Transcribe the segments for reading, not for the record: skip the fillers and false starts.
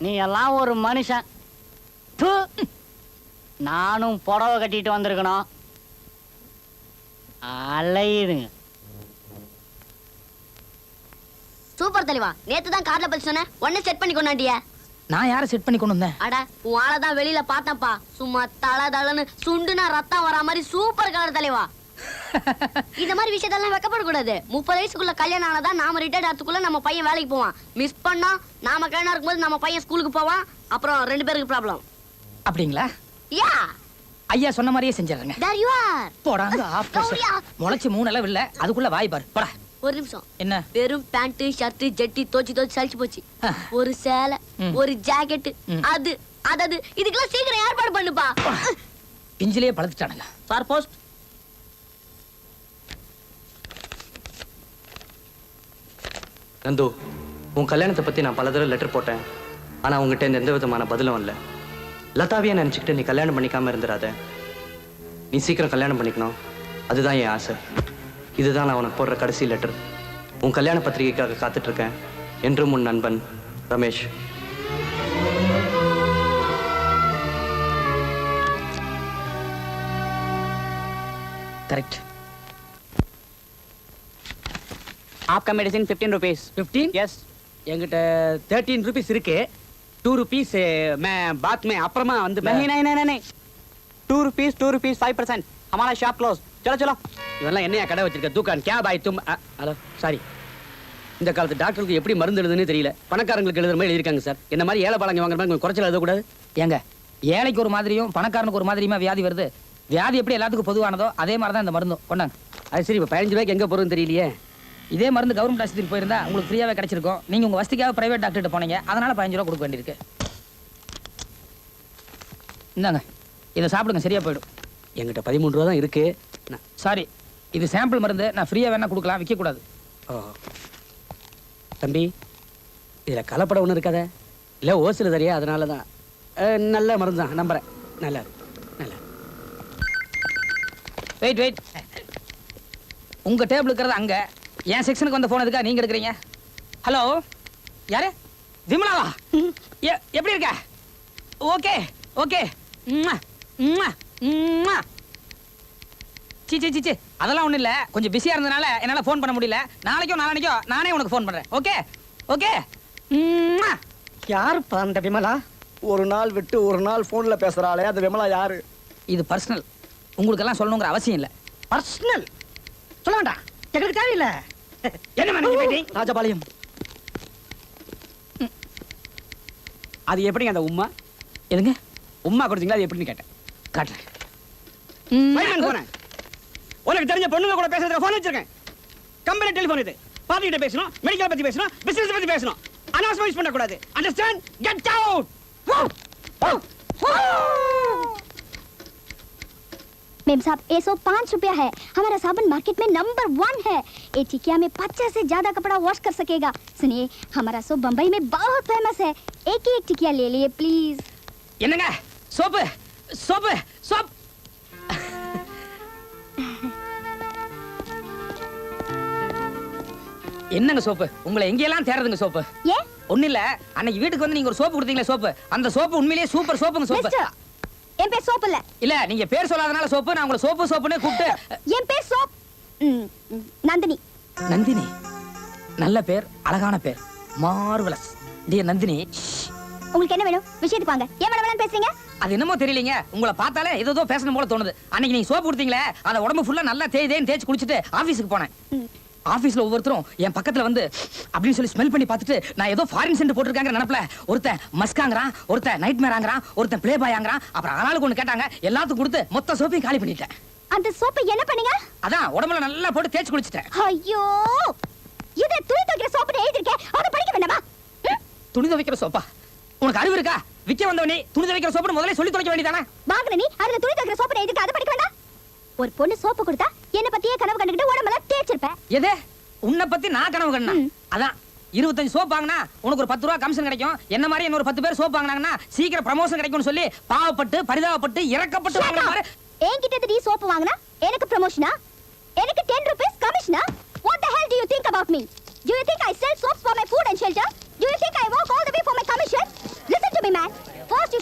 நீ எல்லாம் ஒரு மனுஷன். நானும் புடவை கட்டிட்டு வந்திருக்கணும். அலையுதுங்க. சூப்பர் தலைவா, நேத்து தான் கார்ல பத்தி சொன்னேன், உடனே செட் பண்ணி கொண்டாண்டியா? நான் யாரை செட் பண்ணி கொண்டு வந்தேன்? அட உன் ஆளதான் வெளியில பார்த்தப்பா, சும்மா தளன்னு சுண்டுனா ரத்தம் வரா மாதிரி சூப்பர் கலர் தலைவா. இந்த மாதிரி விஷயத்தெல்லாம் வெக்கப்படக்கூடாது. 30 வயசுக்குள்ள கல்யாணம் ஆனதான் நாம ரிட்டையர்ட் ஆகிறதுக்குள்ள நம்ம பையன் வேலைக்கு போவான். மிஸ் பண்ணா நாம கல்யாணம் இருக்கும்போது நம்ம பையன் ஸ்கூலுக்கு போவான். அப்புறம் 2 பேருக்கு ப்ராப்ளம். அப்படிங்களா? யா ஐயா சொன்ன மாதிரியே செஞ்சிடறேங்க. There you are. போடாங்க ஆபீஸ். முளைச்சு 3 அளவு இல்ல, அதுக்குள்ள வாய் பாரு. போடா. ஒரு நிமிஷம். என்ன? வெறும் பேண்ட் ஷர்ட் ஜெட்டி தோச்சி சலிச்சு போச்சு. ஒரு சேலை, ஒரு ஜாக்கெட், அது இதுக்கெல்லாம் சீக்கிரம் ஏற்பாடு பண்ணுப்பா. பிஞ்சிலேயே பழுத்துட்டானுங்க. Sir post. நந்து, உன் கல்யாணத்தை பத்தி நான் பல தடவை லெட்டர் போட்டேன். ஆனா உங்ககிட்ட எந்த விதமான பதிலும் இல்லை. லதாவியா நினைச்சுக்கிட்டு நீ கல்யாணம் பண்ணிக்காம இருந்துடாத. நீ சீக்கிரம் கல்யாணம் பண்ணிக்கணும், அதுதான் என் ஆசை. இதுதான் நான் உனக்கு போடுற கடைசி லெட்டர். உன் கல்யாண பத்திரிகைக்காக காத்துட்டு இருக்கேன். என்றும் உன் நண்பன் ரமேஷ். करेक्ट. आपका मेडिसिन 15 रुपीस. 15? यस. என்கிட்ட 13 rupees இருக்கு. 2 rupees मैं बाद में அப்புறமா வந்து नहीं 2 rupees 5%. हमारा शॉप क्लोज. चलो चलो. இவெல்லாம் என்னையா கடை வச்சிருக்க? துக்கான் क्या भाई तुम? Hello sorry. இந்த காலத்து டாக்டருக்கு எப்படி மருந்து எழுதுன்னு தெரியல. பணக்காரங்களுக்கு எழுதுற மாதிரி எழுதிருக்காங்க சார். என்ன மாதிரி ஏழை பாலங்க வாங்குற மாதிரி கொஞ்சம் குறைச்சல எழுதக்கூடாது? ஏங்க, ஏழைக்கு ஒரு மாதிரியும் பணக்காரனுக்கு ஒரு மாதிரியுமா வியாதி வருது? வியாதி எப்படி எல்லாத்துக்கும் பொதுவானதோ அதே மாதிரி தான் இந்த மருந்தும். கொண்டாங்க. அது சரி, இப்போ 15 ரூபாய்க்கு எங்க போறதுன்னு தெரியலையே. இதே மருந்து கவர்மெண்ட் ஆஸ்பத்திரிக்கு போயிருந்தா உங்களுக்கு ஃப்ரீயாவே கிடைச்சிருக்கும். நீங்க உங்க வசதிக்காக பிரைவேட் டாக்டர்கிட்ட போனீங்க, அதனால 15 ரூபா கொடுக்க வேண்டியிருக்கு. இந்தாங்க, இதை சாப்பிடுங்க, சரியா போயிடும். என்கிட்ட 13 ரூபா தான் இருக்கு. சாரி, இது சாம்பிள் மருந்து. நான் ஃப்ரீயா வேணா கொடுக்கலாம், விற்க கூடாது. ஓ தம்பி, இதுல கலப்படம் ஒன்றும் இருக்காத? இல்லை ஓசில தெரியா, அதனால தான். நல்ல மருந்து தான், நம்புறேன். நல்லா நல்லா. வெயிட், உங்க டேபிள் இருக்கிறது அங்க. என் செக்ஷனுக்கு வந்த போன் எதுக்கா நீங்க எடுக்கிறீங்க? ஹலோ, யாரு? விமலாவா? எப்படி இருக்க? Okay okay. சி அதெல்லாம் ஒண்ணும் இல்ல, கொஞ்சம் பிஸியா இருந்தனால என்னால போன் பண்ண முடியல. நாளைக்கோ நாளானைக்கோ நானே உனக்கு போன் பண்றேன். Okay okay. யாருப்பா அந்த விமலா? ஒரு நாள் விட்டு ஒரு நாள் போன்ல பேசுறாளே, அந்த விமலா யாரு? இது பர்சனல், உங்களுக்கு எல்லாம் சொல்லணுங்கிற அவசியம் இல்ல. பர்சனல் சொல்ல வேண்டாம், எங்களுக்கு தேவையில்லை. என்ன மேனேஜ் ராஜபாளையம். அது எப்படிங்க அந்த உம்மா? எதுங்க உம்மா கொடுத்தீங்களா? அது எப்படின்னு கேட்டேன். காட்டுறேன். போனேன். உனக்கு தெரிஞ்ச பொண்ணுங்க கூட பேசுறதுக்கு போன் வச்சிருக்கேன். கம்பெனி டெலிபோன் இது. பார்ட்டி கிட்ட பேசணும், மெடிக்கல் பத்தி பேசணும், பிசினஸ் பத்தி பேசணும். அனாவசியமா யூஸ் பண்ண கூடாது. அண்டர்ஸ்டாண்ட்? Get out. मेम साहब, 105 रुपया है. हमारा साबुन मार्केट में नंबर 1 है. एक टिकिया में 50 से ज्यादा कपड़ा वॉश कर सकेगा. सुनिए, हमारा सोप बम्बई में बहुत फेमस है. एक ही एक टिकिया ले लिए प्लीज. என்னங்க சோப்பு சோப்பு சோப். என்னங்க சோப்பு? உங்களை எங்கெல்லாம் தேடுறதுங்க சோப்பு? ஏ ஒண்ணு இல்ல, அன்னைக்கு வீட்டுக்கு வந்து நீங்க ஒரு சோப்பு கொடுத்தீங்களே சோப்பு, அந்த சோப்பு உண்மையிலேயே சூப்பர் சோப்புங்க சோப்பு. மிஸ்டர், என் பேர் சோப் இல்ல. இல்ல, நீங்க பேர் சொல்லாதனால சோப்பு, நான் உங்களை சோப்பு சோப்புன்னு கூப்பிட்டு. என் பேர் சோப் நந்தினி. நந்தினி, நல்ல பேர், அழகான பேர், மார்வலஸ். டியர் நந்தினி. உங்களுக்கு என்ன வேணும்? விஷயத்துக்கு வாங்க. ஏன் வேணாம் பேசுறீங்க? அது என்னமோ தெரியலங்க, உங்களை பார்த்தாலே ஏதோ பேசணும் போல தோணுது. அன்னைக்கு நீங்க சோப்பு கொடுத்தீங்களே, அத உடம்பு ஃபுல்லா நல்லா தேய்ச்சி குளிச்சுட்டு ஆபீஸ்க்கு போனேன். ஆபீஸ்ல ஒவ்வொருத்தரும் என் பக்கத்துல வந்து அப்படின்னு சொல்லி ஸ்மெல் பண்ணி பார்த்துட்டு, நான் ஏதோ ஃபாரின் சென்ட் போட்டுருக்காங்க நினைப்புல ஒருத்தன் மஸ்காங்கறான், ஒருத்தன் நைட் மேராங்கறான், ஒருத்தன் ப்ளே பாய் ஆங்கறான். அப்புறம் ஆளாளுக்கு ஒண்ணு கேட்டாங்க, எல்லாத்துக்கும் கொடுத்து மொத்த சோப்பையும் காலி பண்ணிட்டேன். அந்த சோப்பை என்ன பண்ணீங்க? அதான் உடம்புல நல்லா போட்டு தேய்ச்சி குளிச்சிட்டேன். ஐயோ, இது துணி துவைக்கிற சோப்பு எழுதிருக்கேன், அத படிக்க வேண்டாமா? துணி துவைக்கிற சோப்பா? உனக்கு அறிவு இருக்கா? விக்க வந்தவனே துணி துவைக்கிற சோப்புன்னு முதல்ல சொல்லி துவைக்க வேண்டியதானே? வாங்குற நீ அதுல துணி துவைக்கிற சோப்பு எழுதிருக்க, அத படிக்க வேண்டாம்? ஒரு பொண்ணு சோப்பு கொடுத்தா என்ன பத்தியே கனவு கண்டுக்கிட்டு உடம்பெல்ல தேய்ச்சிருப்பேன். எது? உன்னை பத்தி நான் கனவு கண்டா? அதான் 25 சோப் வாங்கினா உனக்கு ஒரு 10 ரூபா கமிஷன் கிடைக்கும். என்ன மாதிரி இன்னொரு 10 பேர் சோப் வாங்கினாங்கன்னா சீக்கிரம் ப்ரமோஷன் கிடைக்கும்னு சொல்லி பாவப்பட்டு பரிதாபப்பட்டு இறக்கப்பட்டு வாங்குற மாதிரி. என்கிட்ட நீ சோப்பு வாங்கினா எனக்கு ப்ரமோஷனா? எனக்கு 10 rupees கமிஷனா? What the hell do you think about me? Do you think I sell soaps for my food and shelter? Do you think I work all the way for my commission? Listen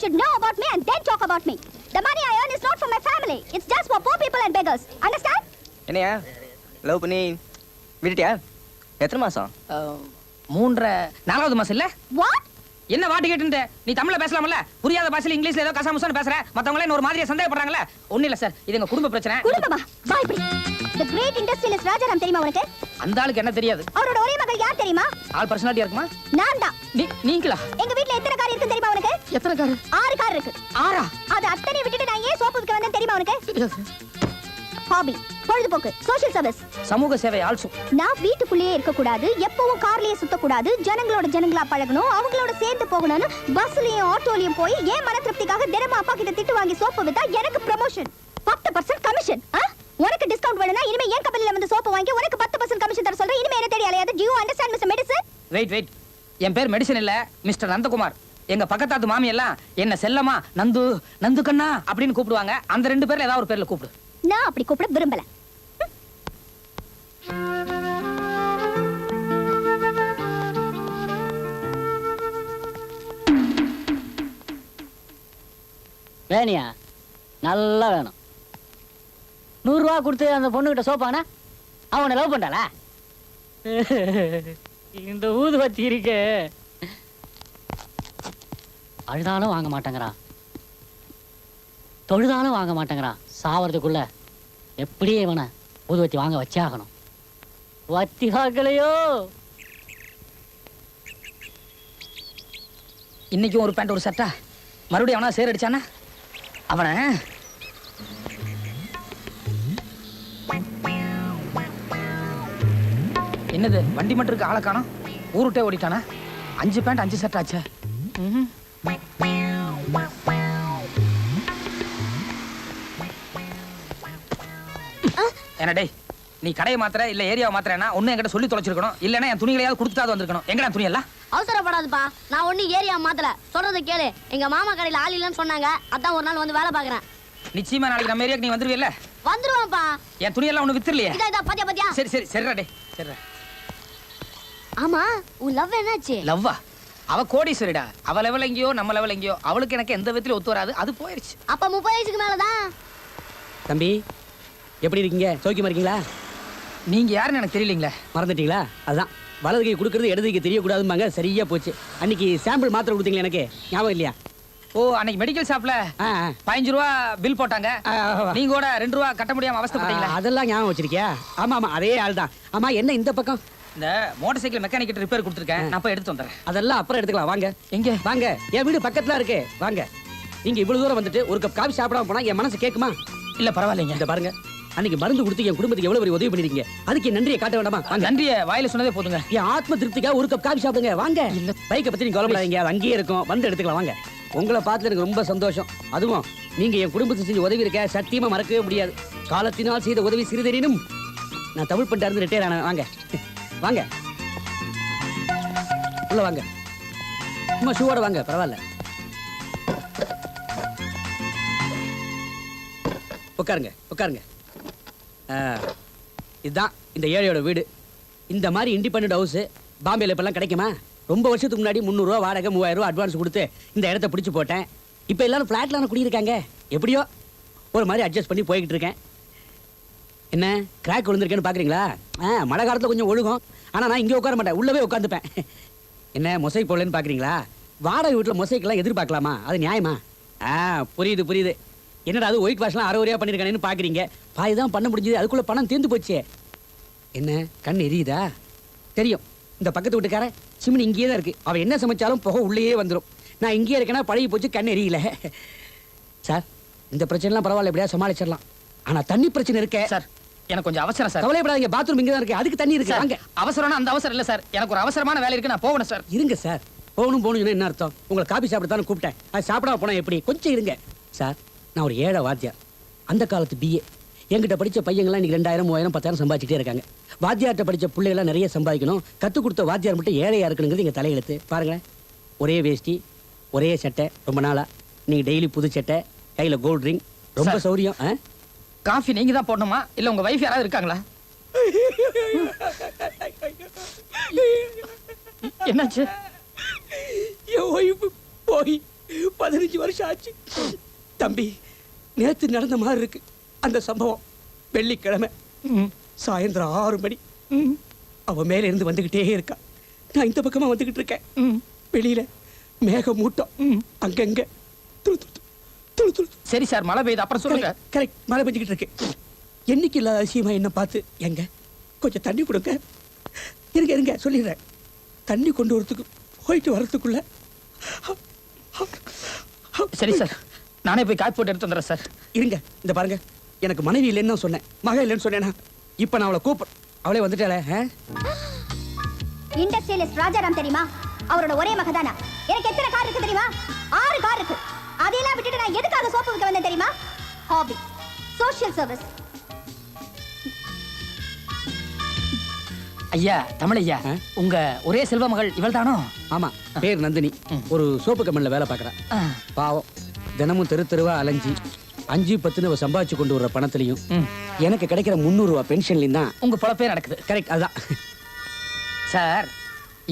should know about me and then talk about me. The money I earn is not for my family. It's just for poor people and beggars. Understand? என்னையா love பண்ணி விட்டுட்டியா? எத்தனை மாசம்? 4வது மாசம் இல்ல? What? என்ன வாட்டி கேட்டுட்டு நீ தமிழ்ல பேசலாம்ல? புரியாத பாஷையில இங்கிலீஷ்ல ஏதோ கசாமுசான்னு பேசுற. மத்தவங்களே ஒரு மாதிரியா சந்தேகப்படுறாங்கல. ஒண்ணு இல்ல சார், இது எங்க குடும்ப பிரச்சனை. குடும்பமா? வா இப்படி. The great industrialist ராஜாராம் தெரியுமா உனக்கு? அந்த ஆளுக்கு என்ன தெரியாது? அவரோட ஒரே மகள் யார் தெரியுமா? ஆள் பர்சனாலிட்டியா இருக்குமா? நான் தான். நீங்களா? எங்க வீட்ல எத்தனை கார் இருக்கு தெரியுமா உனக்கு? எத்தனை கார்? 6 கார் இருக்கு. 6ஆ? அது அத்தனை விட்டுட்டு நான் ஏன் சோப்பு விற்க வந்தேன் தெரியுமா உனக்கு? ஹாபி, பொழுதுபோக்கு, சோஷியல் சர்வீஸ். சமூக சேவை ஆல்சோ. நான் வீட்டுக்குள்ளேயே இருக்க கூடாது, எப்பவும் கார்லயே சுத்த கூடாது, ஜனங்களா பழகணும், அவங்களோட சேர்ந்து போகணும்னு பஸ்லயும் ஆட்டோலயும் போய் ஏன் மன திருப்திக்காக தினமும் அப்பா கிட்ட திட்டு வாங்கி சோப்பு வித்தா எனக்கு ப்ரமோஷன், 10% கமிஷன். உனக்கு டிஸ்கவுண்ட் வேணும்னா இனிமே என் கம்பெனில வந்து சோப்பு வாங்கி உனக்கு 10% கமிஷன் தர சொல்றேன். இனிமே என்ன தேடி அலையாது. Do you understand Mr. Medicine? Wait. என் பேர் மெடிசன் இல்ல, மிஸ்டர் நந்தகுமார். எங்க பக்கத்தாத்து மாமி எல்லாம் என்ன செல்லமா நந்து கண்ணா அப்படின்னு கூப்பிடுவாங்க. அந்த 2 பேர்ல ஏதாவது ஒரு பேர்ல கூப்பிடு. நான் அப்படி கூப்பிட விரும்பல. வேணியா நல்லா வேணும். 100 ரூபா கொடுத்து அந்த பொண்ணுகிட்ட சோப்பானா அவனை லவ் பண்ணாளா? இந்த ஊதுவத்தி இருக்கு, அழுதாலும் வாங்க மாட்டேங்கிறான், தொழுதாலும் வாங்க மாட்டேங்கிறான். சாவறதுக்குள்ள எப்படியே இவனை ஊதுவத்தி வாங்க வச்சே ஆகணும். வத்தி வாங்கலையோ? இன்னைக்கு ஒரு பேண்ட் ஒரு சட்டா மறுபடியும் அவனா சேர் அடிச்சானா அவனை என்னது வண்டி மட்டும் இருக்கு, ஆளை காணோம். ஊருட்டே ஓடிட்டானா? 5 பேண்ட் 5 சட்டை ஆச்சே. என்ன டேய், நீ கடையை மாத்திர இல்ல ஏரியாவை மாத்திரனா ஒண்ணு என்கிட்ட சொல்லி தொலைச்சிருக்கணும். இல்லன்னா என் துணிகளையாவது கொடுத்துட்டாது வந்திருக்கணும். எங்கடா துணி எல்லாம்? அவசரப்படாதுப்பா, நான் ஒண்ணு ஏரியா மாத்தல. சொல்றத கேளு. எங்க மாமா கடையில ஆள் இல்லன்னு சொன்னாங்க, அதான் ஒரு நாள் வந்து வேலை பாக்குறேன். நிச்சயமா நாளைக்கு நம்ம ஏரியாக்கு நீ வந்துருவியல்ல? வந்துருவான்ப்பா. என் துணி எல்லாம் ஒண்ணு வித்துறலையே? இதா பாத்தியா? சரி சரிடா டேய், சரிடா. ஆமா, உன் லவ் என்னாச்சு? லவ்வா? அவ கோடீஸ்வரிடா. அவ லெவல் எங்கேயோ, நம்ம லெவல் எங்கேயோ. அவளுக்கு எனக்கு எந்த விதத்திலும் ஒத்து வராது. அது போயிருச்சு. அப்ப 30 வயசுக்கு மேலதான். தம்பி எப்படி இருக்கீங்க? சௌக்கியமா இருக்கீங்களா? நீங்க யாருன்னு எனக்கு தெரியலீங்களே. மறந்துட்டீங்களா? அதுதான் வலது கை கொடுக்கறது இடது கைக்கு தெரியக்கூடாதும்பாங்க. சரியா போச்சு. அன்னைக்கு சாம்பிள் மாத்திரை கொடுத்தீங்களா, எனக்கு ஞாபகம் இல்லையா? ஓ, அன்னைக்கு மெடிக்கல் ஷாப்ல 15 ரூபா பில் போட்டாங்க. நீங்க கூட 2 ரூபா கட்ட முடியாம அவஸ்தைப்பட்டீங்களா? அதெல்லாம் ஞாபகம் வச்சிருக்கியா? ஆமா அதே ஆள் தான். ஆமா, என்ன இந்த பக்கம்? இந்த மோட்டார் சைக்கிள் மெக்கானிக் ரிப்பேர் கொடுத்துருக்கேன். நான் போய் எடுத்து வந்துடுறேன். அதெல்லாம் அப்புறம் எடுத்துக்கலாம். வாங்க. எங்க? வாங்க, என் வீடு பக்கத்துல இருக்கு. வாங்க. நீங்க இவ்வளவு தூரம் வந்துட்டு ஒரு கப் காபி சாப்பிடாம போனா என் மனசு கேட்குமா? இல்ல பரவாயில்லைங்க. இந்த பாருங்க, அன்னைக்கு மருந்து கொடுத்து என் குடும்பத்துக்கு எவ்வளவு பெரிய உதவி பண்ணிருக்கீங்க. அதுக்கு என் நன்றியை காட்ட வேண்டாமா? வாங்க. நன்றியை வாயில சொன்னதே போதுங்க. என் ஆத்ம திருப்திக்காக ஒரு கப் காபி சாப்பிடுங்க. வாங்க. இல்ல, பைக்கை பத்தி நீங்க கவலைப்படாதீங்க, அது அங்கேயே இருக்கும். வந்து எடுத்துக்கலாம். வாங்க. உங்களை பார்த்து எனக்கு ரொம்ப சந்தோஷம். அதுவும் நீங்க என் குடும்பத்துக்கு செஞ்ச உதவி இருக்க சத்தியமா மறக்கவே முடியாது. காலத்தினால் செய்த உதவி சிறிதெனினும் நான் தமிழ் பண்ணிட்டு இருந்து ரிட்டையர் ஆனேன். வாங்க வாங்க உள்ள வாங்க. சும்மா ஷூவோட வாங்க, பரவாயில்ல. உட்காருங்க உட்காருங்க. இதுதான் இந்த ஏழையோட வீடு. இந்த மாதிரி இண்டிபெண்டன்ட் ஹவுஸ் பாம்பேல இப்பெல்லாம் கிடைக்குமா? ரொம்ப வருஷத்துக்கு முன்னாடி 300 ரூபா வாடகை, 3000 ரூபா அட்வான்ஸ் கொடுத்து இந்த இடத்த பிடிச்சு போட்டேன். இப்போ எல்லாரும் ஃபிளாட்ல குடியிருக்காங்க. எப்படியோ ஒரு மாதிரி அட்ஜஸ்ட் பண்ணி போய்கிட்டு இருக்கேன். என்ன கிராக் விழுந்திருக்கேன்னு பாக்குறீங்களா? மழை காலத்துல கொஞ்சம் ஒழுகும். ஆனா நான் இங்கே உட்கார மாட்டேன், உள்ளவே உட்காந்துப்பேன். என்ன மொசைக் போடலன்னு பாக்குறீங்களா? வாடகை வீட்டுல மொசைக்கெல்லாம் எதிர்பார்க்கலாமா? அது நியாயமா? புரியுது புரியுது. என்னடா அது ஒயிட் வாஷ்லாம் அரைவரையா பண்ணிருக்கானேன்னு பாக்குறீங்க. பாய் தான் பண்ண முடிஞ்சது, அதுக்குள்ள பணம் தீர்ந்து போச்சு. என்ன கண் எரியுதா? தெரியும். இந்த பக்கத்து வீட்டுக்காரன் சிம்னி இங்கேயே தான் இருக்கு. அவன் என்ன சமைச்சாலும் புகை உள்ளேயே வந்துடும். நான் இங்கேயே இருக்கேன்னா பழகி போச்சு, கண் எரியல. சார், இந்த பிரச்சனைலாம் பரவாயில்ல, எப்படியா சமாளிச்சிடலாம். ஆனா தண்ணி பிரச்சனை இருக்கே சார். எனக்கு கொஞ்சம் அவசரம் சார். கவலைப்படாதீங்க, பாத்ரூம் இங்க தான் இருக்கு, அதுக்கு தண்ணி இருக்கு. வாங்க. அவசரம்னா அந்த அவசரம் இல்ல சார். எனக்கு ஒரு அவசரமான வேலை இருக்கு, நான் போகணும் சார். இருங்க சார். போகணும் என்ன அர்த்தம்? உங்களை காபி சாப்பிடத்தானே கூப்பிட்டேன். அது சாப்பிடாம போனா எப்படி? கொஞ்சம் இருங்க சார். நான் ஒரு ஏழை வாத்தியார், அந்த காலத்து பிஏ. என்கிட்ட படிச்ச பையங்கள்லாம் இன்னைக்கு 2000, 3000, 10,000 சம்பாதிச்சுட்டே இருக்காங்க. வாத்தியார்ட்ட படிச்ச பிள்ளைகள்லாம் நிறைய சம்பாதிக்கணும். கற்றுக் கொடுத்த வாத்தியார் மட்டும் ஏழையா இருக்கணுங்கிறது எங்க தலையெழுத்து. பாருங்களேன், ஒரே வேஷ்டி, ஒரே சட்டை, ரொம்ப நாளா. நீங்க டெய்லி புது சட்டை, கையில கோல்ட் ரிங், ரொம்ப சௌரியம். காஃபி நீங்க தான் போடணுமா இல்ல உங்க வைஃப் யாராவது இருக்காங்களா? என்னாச்சு? என் ஒய்ஃப் போய் 15 வருஷம் போச்சு. தம்பி, நேத்து நடந்த மாதிரி இருக்கு அந்த சம்பவம். வெள்ளிக்கிழமை சாயந்தரம் 6 மணி. அவ மேல இருந்து வந்துகிட்டே இருக்கா. நான் இந்த பக்கமா வந்துகிட்டு இருக்கேன். வெளியில மேக மூட்டம், அங்கங்க துளு துளு துளு துளு. சரி சார், மழை பெய்யுது, அப்புறம் சொல்லுங்க. கரெக்ட், மழை பெஞ்சுக்கிட்டு இருக்கு. என்னைக்கு இல்லாத அதிசயமா என்ன பார்த்து, எங்க கொஞ்சம் தண்ணி கொடுங்க. இருங்க சொல்லிடுறேன். தண்ணி கொண்டு வரதுக்கு போயிட்டு வர்றதுக்குள்ள சரி சார், நானே போய் காய் போட்டு எடுத்து வந்துடுறேன் சார். இருங்க, இந்த பாருங்க, எனக்கு மனைவி இல்லைன்னு தான் சொன்னேன், மகன் இல்லைன்னு சொன்னேனா? இப்ப நான் அவளை அவளே வந்துட்டாளே. இண்டஸ்ட்ரியலிஸ்ட் ராஜாராம் தெரியுமா? அவரோட ஒரே மகதானா. எனக்கு எத்தனை கார் இருக்கு தெரியுமா? 6 கார் இருக்கு. அதையெல்லாம் விட்டுட்டு நான் எதுக்காக சோப்பு விற்க வந்தேன் தெரியுமா? Hobby, social service. ஐயா, தமிழையா, உங்க ஒரே செல்வ மகள் இவள் தானோ? ஆமா, பேர் நந்தினி. ஒரு சோப்பு கம்பெனில வேலை பார்க்கறா. பாவம், தினமும் தெருவா அலைஞ்சி 5-10 சம்பாதிச்சு கொண்டு வர்ற பணத்திலையும் எனக்கு கிடைக்கிற 300 ரூபாய் பென்ஷன்லையும் தான் உங்க பொழப்பே நடக்குது. கரெக்ட், அதுதான். சார்,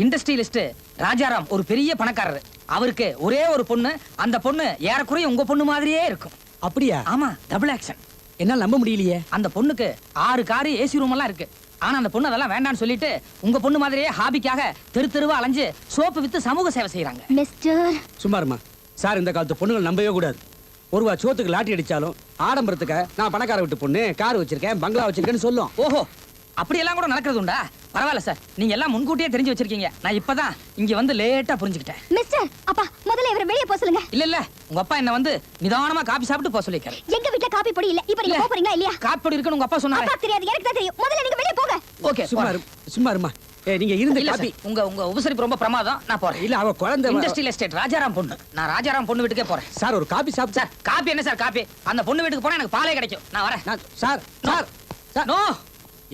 இண்டஸ்ட்ரியலிஸ்ட் ராஜாராம் ஒரு பெரிய பணக்காரர். அவருக்கு ஒரே ஒரு பொண்ணு. அந்த பொண்ணு ஏறக்குறைய உங்க பொண்ணு மாதிரியே இருக்கும். அப்படியா? ஆமா, டபுள் ஆக்ஷன். என்னால நம்ப முடியலையே. அந்த பொண்ணுக்கு 6 காரு, ஏசி ரூம் எல்லாம் இருக்கு. ஆனா அந்த பொண்ணு அதெல்லாம் வேண்டாம்னு சொல்லிட்டு உங்க பொண்ணு மாதிரியே ஹாபிக்காக தெருவா அலைஞ்சு சோப்பு வித்து சமூக சேவை செய்யறாங்க. மிஸ்டர், சும்மா இருமா சார். இந்த காலத்து பொண்ணுகள் நம்பவே கூடாது. ஒரு ரூபா சோத்துக்கு லாட்டி அடிச்சாலும் ஆடம்பரத்துக்கு நான் பணக்கார விட்டு பொண்ணு, கார் வச்சிருக்கேன், பங்களா வச்சிருக்கேன்னு சொல்லும். ஓஹோ, அப்படியெல்லாம் கூட நடக்கிறது உண்டா? பரவாயில்ல சார், நீங்க எல்லாம் முன்கூட்டியே தெரிஞ்சு வச்சிருக்கீங்க. நான் இப்பதான் இங்க வந்து லேட்டா புரிஞ்சுக்கிட்டேன். மிஸ்டர், அப்பா முதல்ல இவரை வெளியே போக சொல்லுங்க. இல்ல உங்க அப்பா என்ன வந்து நிதானமா காபி சாப்பிட்டு போக சொல்லிருக்காரு. எங்க வீட்ல காபி பொடி இல்ல. இப்போ நீங்க போறீங்களா இல்லையா? காபி பொடி இருக்குன்னு உங்க அப்பா சொன்னாரு. அப்பா தெரியாது, எனக்கு தான் தெரியும். முதல்ல நீங்க வெளியே போங்க. ஓகே, சும்மா இருமா. நீங்க இருந்த இல்ல காப்பி. சார், உங்க உபசரிப்பு ரொம்ப பிரமாதம். நான் போறேன். இல்ல, அவ குழந்தை. இண்டஸ்ட்ரியல் எஸ்டேட் ராஜாராம் பொண்ணு. நான் ராஜாராம் பொண்ணு வீட்டுக்கே போறேன். சார், ஒரு காபி சாப்பிட்டு. சார், காபி என்ன சார் காபி? அந்த பொண்ணு வீட்டுக்கு போனா எனக்கு பாலே கிடைக்கும். நான் வரேன். Sir sir sir, no.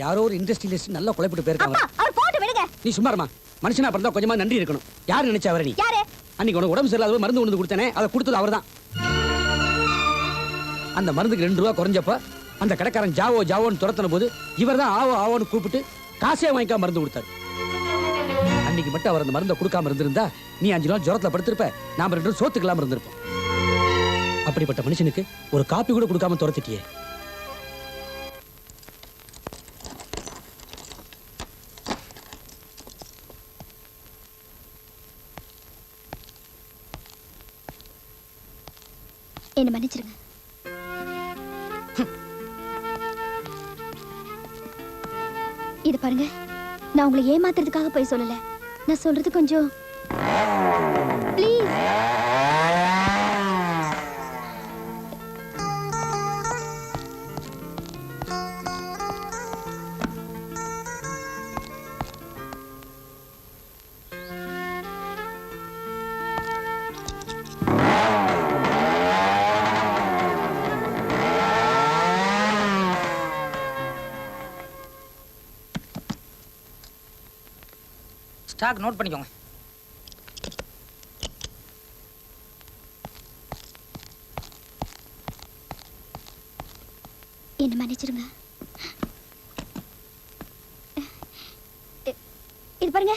யாரோ ஒரு இண்டஸ்ட்ரியலிஸ்ட் நல்லா குழப்பிட்டு அப்பா, போயிருக்காங்க. அவர் போட்டு விடுங்க. நீ சும்மா இருமா. மனுஷனா பிறந்தா கொஞ்சமா நன்றி இருக்கணும். யாரு நினைச்சா அவரை? நீ யாரு? அன்னைக்கு உனக்கு உடம்பு சரியில்லாத மருந்து கொண்டு கொடுத்தனே, அதை கொடுத்தது அவர்தான். அந்த மருந்துக்கு 2 ரூபா குறைஞ்சப்ப அந்த கடைக்காரன் ஜாவோன்னு துரத்தின போது இவர் தான் ஆவோன்னு கூப்பிட்டு காசே வாங்கிக்காம மருந்து கொடுத்தாரு. அன்னைக்கு மட்டும் அவர் அந்த மருந்தை கொடுக்காம இருந்திருந்தா நீ 5 நாள் ஜுரத்துல படுத்திருப்ப, நாம 2 நாள் சோத்துக்கலாம இருந்திருப்போம். அப்படிப்பட்ட மனுஷனுக்கு ஒரு காப்பி கூட கொடுக்காம துரத்திட்டியே. என்ன மன்னிச்சிருங்க. இது பாருங்க, நான் உங்களை ஏமாத்துறதுக்காக போய் சொல்லல. நான் சொல்றது கொஞ்சம் ப்ளீஸ். ஸ்டாக் நோட் பண்ணிக்கோங்க. என்ன மன்னிச்சிருங்க. இது பாருங்க,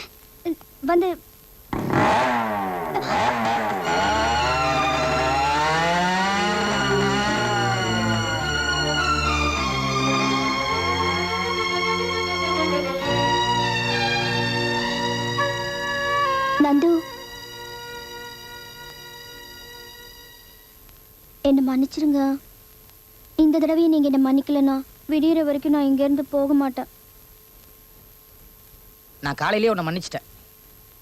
வந்து நந்து, என்ன மன்னிச்சிருங்க. இந்த தடவையும் நீங்க என்ன மன்னிக்கலன்னா விடியற வரைக்கும் நான் இங்க இருந்து போக மாட்டேன். நான் காலையிலேயே உன்னை மன்னிச்சிட்டேன்.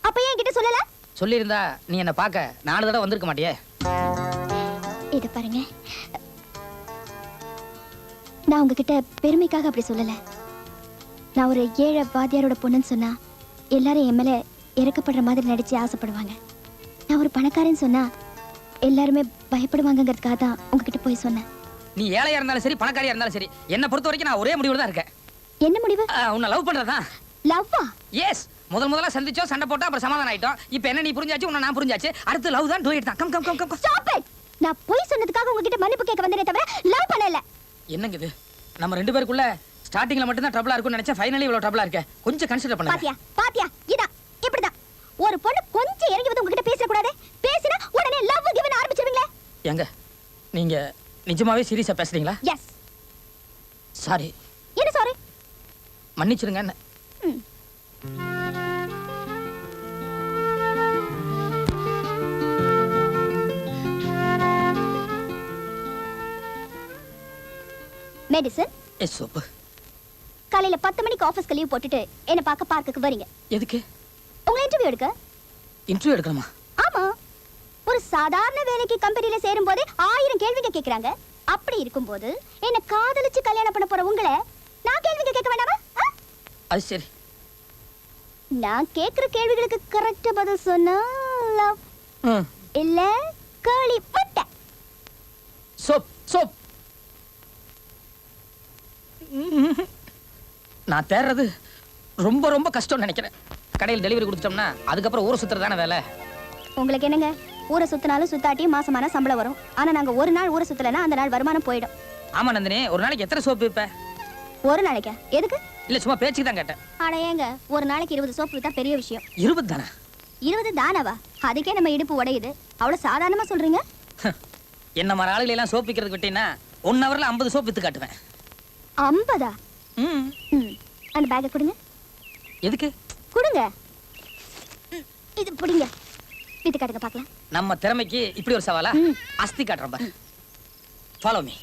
அப்ப ஏன் என்கிட்ட சொல்லல? சொல்லியிருந்தா நீ என்ன பார்க்க 4 தடவை வந்திருக்க மாட்டியே. இத பாருங்க, நான் உங்ககிட்ட பெருமைக்காக அப்படி சொல்லல. நான் ஒரு ஏழை வாத்தியாரோட பொண்ணுன்னு சொன்னா எல்லாரும் என் மேல இறக்கப்படுற மாதிரி நடிச்சு ஆசைப்படுவாங்க. நான் ஒரு பணக்காரன்னு சொன்னா எல்லாருமே பயப்படுவாங்கங்கிறதுக்காக தான் உங்ககிட்ட போய் சொன்னேன். நீ ஏழையா இருந்தாலும் சரி, பணக்காரியா இருந்தாலும் சரி, என்ன பொறுத்த வரைக்கும் நான் ஒரே முடிவுல தான் இருக்கேன். என்ன முடிவு? உன்னை லவ் பண்றதா. லவ்வா? எஸ். முதல்ல சந்திச்சோம், சண்டை போட்டோம், அப்புறம் சமாதானம் ஆயிட்டோம். இப்போ என்ன நீ புரிஞ்சாச்சு, உன்னை நான் புரிஞ்சாச்சு. அடுத்து லவ் தான். டூயிட் தான். Come come come come. Stop it. நான் போய் சொன்னதுக்காக உங்ககிட்ட மன்னிப்பு கேட்க வந்தேனே தவிர லவ் பண்ணல. என்னங்க இது? நம்ம 2 பேருக்குள்ள ஸ்டார்டிங்ல மட்டும் தான் ட்ரபிளா இருக்கும்னு நினைச்சா ஃபைனலி இவ்வளவு ட்ரபிளா இருக்கே. கொஞ்சம் கன்சிடர் பண்ணுங்க. பாத்தியா இதா இப்படிதான் ஒரு பொண்ணு கொஞ்சம் இறங்கி வந்து உங்ககிட்ட பேச கூடாது. பேசினா உடனே லவ் கிவன் ஆரம்பிச்சிருவீங்களே. ஏங்க நீங்க நிஜமாவே சீரியஸா பேசுறீங்களா? यस சாரி, என்ன சாரி? மன்னிச்சிருங்க. என்ன மெடிசன். S soap. காலையில 10 மணிக்கு ஆபீஸ்க்கு லீவ் போட்டுட்டு என்ன பார்க்க பார்க்குக்கு வரீங்க. எதுக்கு? உங்களை இன்டர்வியூ எடுக்க. இன்டர்வியூ எடுக்கணுமா? ஆமா. ஒரு சாதாரண வேலைக்கு கம்பெனில சேரும் போதே 1000 கேள்விங்க கேக்குறாங்க. அப்படி இருக்கும்போது என்ன காதலிச்சு கல்யாணம் பண்ண போற உங்களை நான் கேள்விங்க கேட்க வேண்டாமா? அது சரி. நான் கேக்குற கேள்விகளுக்கு கரெக்டா பதில் சொன்னா லவ் இல்ல கோழி முட்டை. Soap soap. நான் தேடுறது ரொம்ப ரொம்ப கஷ்டம்னு நினைக்கிறேன். கடையில் டெலிவரி கொடுத்துட்டோம்னா அதுக்கப்புறம் ஊரை சுத்துறதான வேலை. உங்களுக்கு என்னங்க, ஊரை சுத்தினாலும் சுத்தாட்டியும் மாசமான சம்பளம் வரும். ஆனா நாங்க ஒரு நாள் ஊரை சுத்தலைன்னா அந்த நாள் வருமானம் போயிடும். ஆமா நந்தினி, ஒரு நாளைக்கு எத்தனை சோப்பு விப்ப? ஒரு நாளைக்கா? எதுக்கு? இல்ல சும்மா பேச்சுக்கு தான் கேட்டேன். ஆனா ஏங்க, ஒரு நாளைக்கு 20 சோப்பு வித்தா பெரிய விஷயம். 20 தானே? 20 தானவா? அதுக்கே நம்ம இடுப்பு உடையுது. அவ்வளவு சாதாரணமா சொல்றீங்க? என்ன மாதிரி ஆளுகளை எல்லாம் சோப்பு விற்கிறது விட்டீங்கன்னா 1 ஹவர்ல 50 சோப்பு வித்து காட்டுவேன். 50? அந்த பேக்கை கொடுங்க. எதுக்கு? கொடுங்க. இது பிடிங்க. வித்து காட்டுங்க பார்க்கலாம். நம்ம திறமைக்கு இப்படி ஒரு சவாலா? அஸ்தி காட்டுறேன். Follow me.